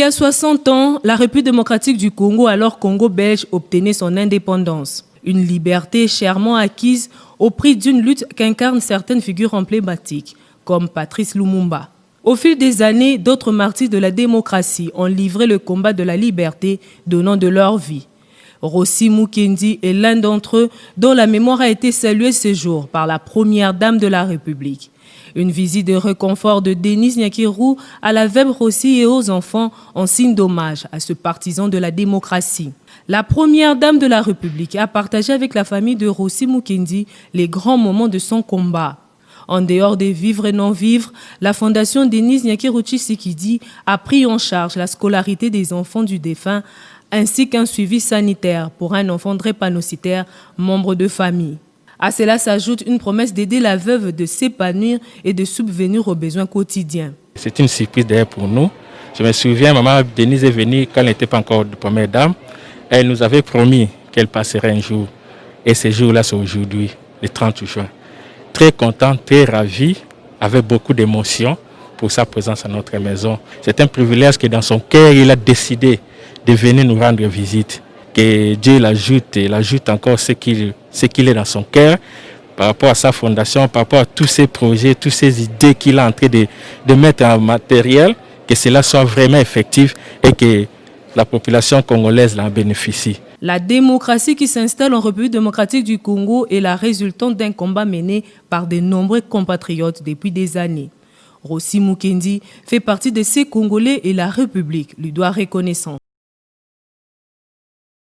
y a 60 ans, la République démocratique du Congo, alors Congo belge, obtenait son indépendance. Une liberté chèrement acquise au prix d'une lutte qu'incarnent certaines figures emblématiques, comme Patrice Lumumba. Au fil des années, d'autres martyrs de la démocratie ont livré le combat de la liberté, donnant de leur vie. Rossi Mukendi est l'un d'entre eux, dont la mémoire a été saluée ce jour par la première dame de la République. Une visite de réconfort de Denis Nyakirou à la veuve Rossi et aux enfants en signe d'hommage à ce partisan de la démocratie. La première dame de la République a partagé avec la famille de Rossi Mukendi les grands moments de son combat. En dehors des vivres et non-vivres, la fondation Denis Nyakirou Tshisekedi a pris en charge la scolarité des enfants du défunt ainsi qu'un suivi sanitaire pour un enfant drépanocytaire, membre de famille. À cela s'ajoute une promesse d'aider la veuve de s'épanouir et de subvenir aux besoins quotidiens. C'est une surprise d'ailleurs pour nous. Je me souviens, maman Denise est venue quand elle n'était pas encore de première dame. Elle nous avait promis qu'elle passerait un jour. Et ce jour-là, c'est aujourd'hui, le 30 juin. Très content, très ravi, avec beaucoup d'émotion pour sa présence à notre maison. C'est un privilège que dans son cœur, il a décidé de venir nous rendre visite. Que Dieu l'ajoute encore ce qu'il est dans son cœur par rapport à sa fondation, par rapport à tous ses projets, toutes ces idées qu'il est en train de mettre en matériel, que cela soit vraiment effectif et que la population congolaise en bénéficie. La démocratie qui s'installe en République démocratique du Congo est la résultante d'un combat mené par de nombreux compatriotes depuis des années. Rossi Mukendi fait partie de ces Congolais et la République lui doit reconnaissance.